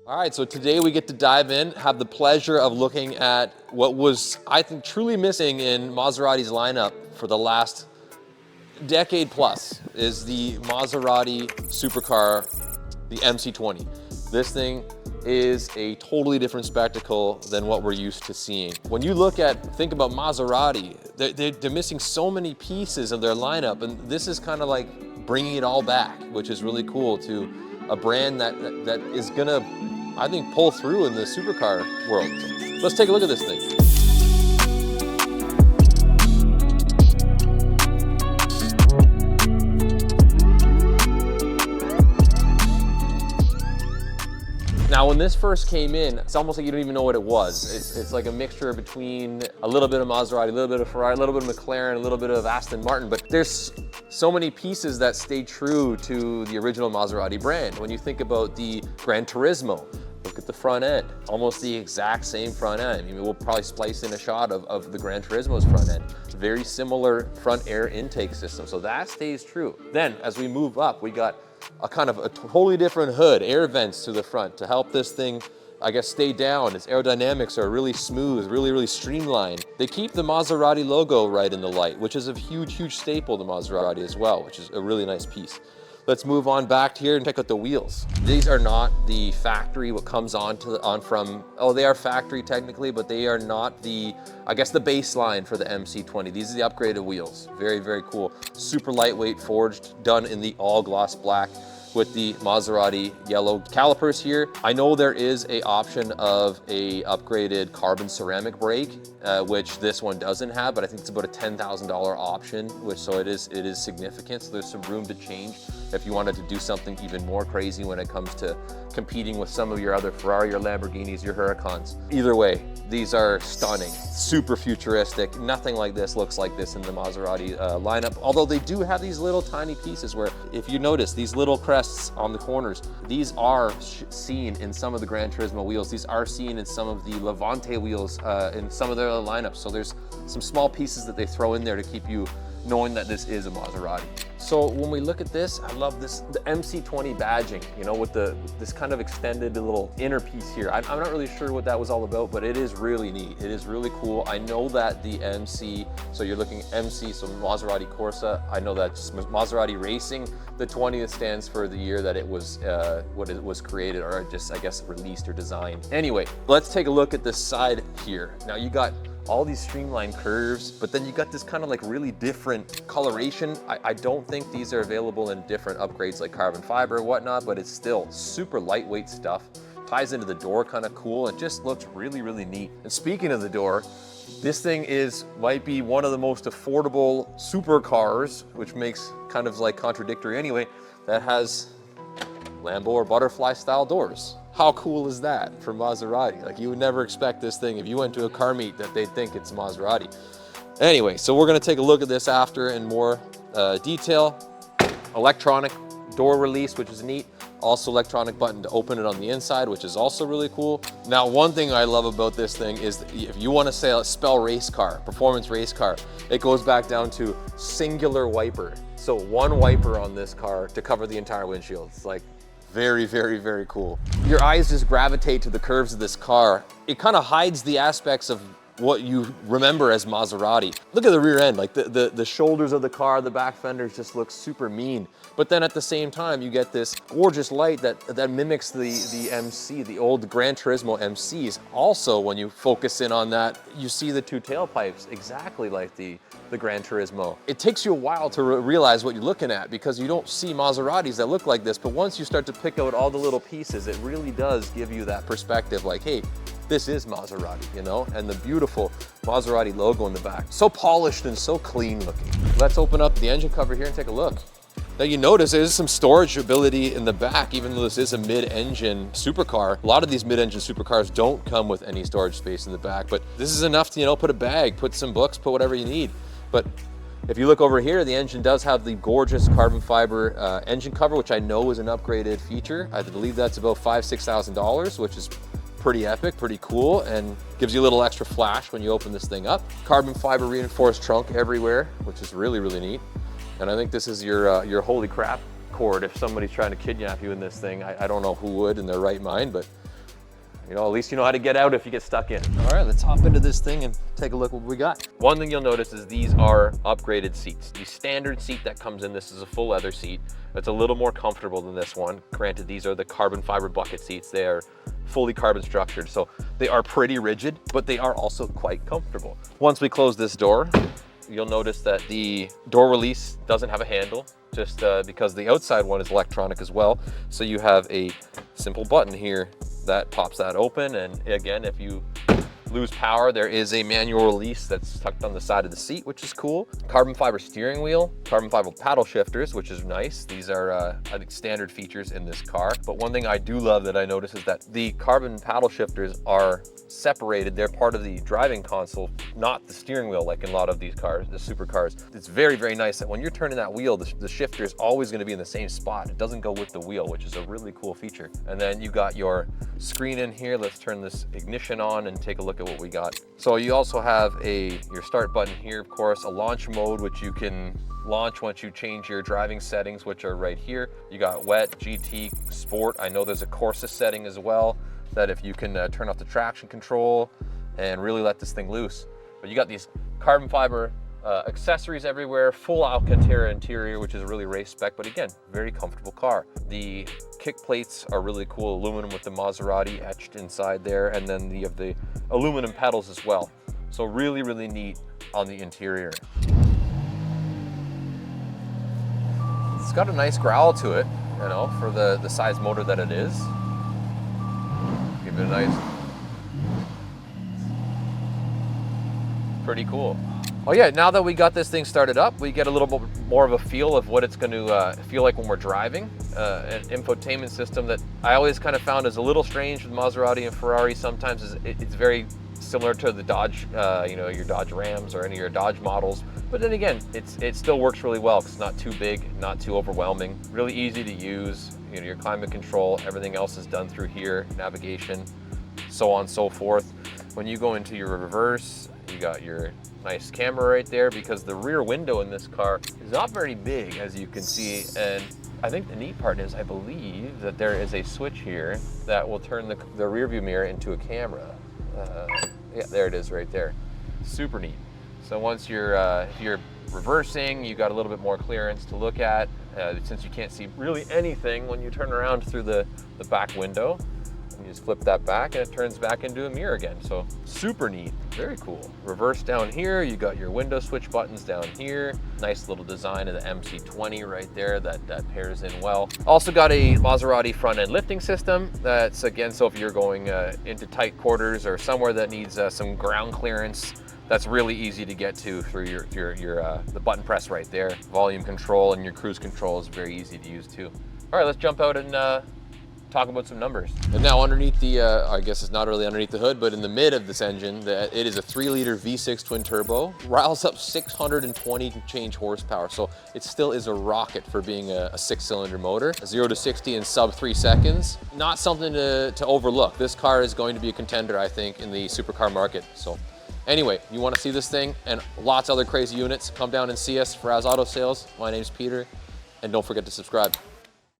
All right, so today we get to dive in, have the pleasure of looking at what was, I think, truly missing in Maserati's lineup for the last decade plus, is the Maserati supercar, the MC20. This thing is a totally different spectacle than what we're used to seeing. When you think about Maserati, they're missing so many pieces of their lineup, and this is kind of like bringing it all back, which is really cool to a brand that is gonna, I think, pull through in the supercar world. Let's take a look at this thing. Now, when this first came in, it's almost like you don't even know what it was. It's like a mixture between a little bit of Maserati, a little bit of Ferrari, a little bit of McLaren, a little bit of Aston Martin, but there's so many pieces that stay true to the original Maserati brand. When you think about the Gran Turismo, look at the front end, almost the exact same front end. I mean, we'll probably splice in a shot of the Gran Turismo's front end. Very similar front air intake system, so that stays true. Then, as we move up, we got a kind of a totally different hood, air vents to the front to help this thing, I guess, stay down. Its aerodynamics are really smooth, really streamlined. They keep the Maserati logo right in the light, which is a huge staple to Maserati as well, which is a really nice piece. Let's move on back here and check out the wheels. These are not the factory, what comes they are factory technically, but they are not the, I guess, the baseline for the MC20. These are the upgraded wheels. Very cool. Super lightweight, forged, done in the all gloss black with the Maserati yellow calipers here. I know there is a option of a upgraded carbon ceramic brake, which this one doesn't have, but I think it's about a $10,000 option, so it is significant. So there's some room to change if you wanted to do something even more crazy when it comes to competing with some of your other Ferrari, your Lamborghinis, your Huracans. Either way, these are stunning, super futuristic. Nothing like this looks like this in the Maserati lineup, although they do have these little tiny pieces where, if you notice, these little crests on the corners, these are seen in some of the Gran Turismo wheels. These are seen in some of the Levante wheels in some of their other lineups. So there's some small pieces that they throw in there to keep you knowing that this is a Maserati. So when we look at this, I love this, the MC20 badging, you know, with this kind of extended little inner piece here. I'm not really sure what that was all about, but it is really neat. It is really cool. I know that the MC, so you're looking MC, so Maserati Corsa, I know that's Maserati Racing. The 20 stands for the year that it was, what it was created, or just, I guess, released or designed. Anyway, let's take a look at this side here. Now you got all these streamlined curves, but then you got this kind of like really different coloration. I don't think these are available in different upgrades like carbon fiber or whatnot, but it's still super lightweight stuff. Ties into the door kind of cool. It just looks really neat. And speaking of the door, this thing might be one of the most affordable supercars, which makes kind of like contradictory anyway, that has Lambo or butterfly style doors. How cool is that for Maserati? Like, you would never expect this thing, if you went to a car meet, that they'd think it's Maserati. Anyway, so we're gonna take a look at this after in more detail. Electronic door release, which is neat. Also electronic button to open it on the inside, which is also really cool. Now, one thing I love about this thing is that if you want to spell race car, performance race car, it goes back down to singular wiper. So one wiper on this car to cover the entire windshield. It's like, very cool. Your eyes just gravitate to the curves of this car. It kind of hides the aspects of what you remember as Maserati. Look at the rear end, like the shoulders of the car, the back fenders just look super mean. But then at the same time, you get this gorgeous light that mimics the MC, the old Gran Turismo MCs. Also, when you focus in on that, you see the two tailpipes exactly like the Gran Turismo. It takes you a while to realize what you're looking at, because you don't see Maseratis that look like this, but once you start to pick out all the little pieces, it really does give you that perspective, like, hey, this is Maserati, you know? And the beautiful Maserati logo in the back. So polished and so clean looking. Let's open up the engine cover here and take a look. Now you notice there's some storage ability in the back, even though this is a mid-engine supercar. A lot of these mid-engine supercars don't come with any storage space in the back, but this is enough to, you know, put a bag, put some books, put whatever you need. But if you look over here, the engine does have the gorgeous carbon fiber engine cover, which I know is an upgraded feature. I believe that's about $5,000–6,000, which is pretty epic, pretty cool, and gives you a little extra flash when you open this thing up. Carbon fiber reinforced trunk everywhere, which is really neat. And I think this is your holy crap cord if somebody's trying to kidnap you in this thing. I don't know who would in their right mind, but You know, at least you know how to get out if you get stuck in. All right, let's hop into this thing and take a look what we got. One thing you'll notice is these are upgraded seats. The standard seat that comes in, this is a full leather seat. It's a little more comfortable than this one. Granted, these are the carbon fiber bucket seats. They are fully carbon structured, so they are pretty rigid, but they are also quite comfortable. Once we close this door, you'll notice that the door release doesn't have a handle, just because the outside one is electronic as well. So you have a simple button here that pops that open, and again, if you lose power, there is a manual release that's tucked on the side of the seat, which is cool. Carbon fiber steering wheel, carbon fiber paddle shifters, which is nice. These are, I think, standard features in this car. But one thing I do love that I notice is that the carbon paddle shifters are separated. They're part of the driving console, not the steering wheel like in a lot of these cars, the supercars. It's very, very nice that when you're turning that wheel, the shifter is always going to be in the same spot. It doesn't go with the wheel, which is a really cool feature. And then you got your screen in here. Let's turn this ignition on and take a look at what we got. So you also have your start button here, of course, a launch mode, which you can launch once you change your driving settings, which are right here. You got wet, GT, sport. I know there's a Corsa setting as well, that if you can turn off the traction control and really let this thing loose. But you got these carbon fiber accessories everywhere, full Alcantara interior, which is really race spec, but again, very comfortable car. The kick plates are really cool, aluminum with the Maserati etched inside there, and then you have the aluminum pedals as well. So really, really neat on the interior. It's got a nice growl to it, you know, for the size motor that it is. Give it a nice, pretty cool. Oh yeah, now that we got this thing started up, we get a little bit more of a feel of what it's going to feel like when we're driving. An infotainment system that I always kind of found is a little strange with Maserati and Ferrari. Sometimes it's very similar to the Dodge, you know, your Dodge Rams or any of your Dodge models. But then again, it still works really well because it's not too big, not too overwhelming, really easy to use. You know, your climate control, everything else is done through here, navigation, so on and so forth. When you go into your reverse, you got your nice camera right there, because the rear window in this car is not very big, as you can see. And I think the neat part is, I believe that there is a switch here that will turn the rear view mirror into a camera. Yeah, there it is right there. Super neat. So once if you're reversing, you got a little bit more clearance to look at, since you can't see really anything when you turn around through the back window. You just flip that back and it turns back into a mirror again. So super neat, very cool. Reverse down here, you got your window switch buttons down here. Nice little design of the MC20 right there that pairs in well. Also got a Maserati front end lifting system. That's again, so if you're going into tight quarters or somewhere that needs some ground clearance, that's really easy to get to through the button press right there. Volume control and your cruise control is very easy to use too. All right, let's jump out and talk about some numbers. And now underneath the, I guess it's not really underneath the hood, but in the mid of this engine, it is a 3-liter V6 twin turbo, riles up 620 change horsepower. So it still is a rocket for being a 6-cylinder motor. 0 to 60 in sub 3 seconds. Not something to overlook. This car is going to be a contender, I think, in the supercar market. So anyway, you want to see this thing and lots of other crazy units, come down and see us for As Auto Sales. My name's Peter, and don't forget to subscribe.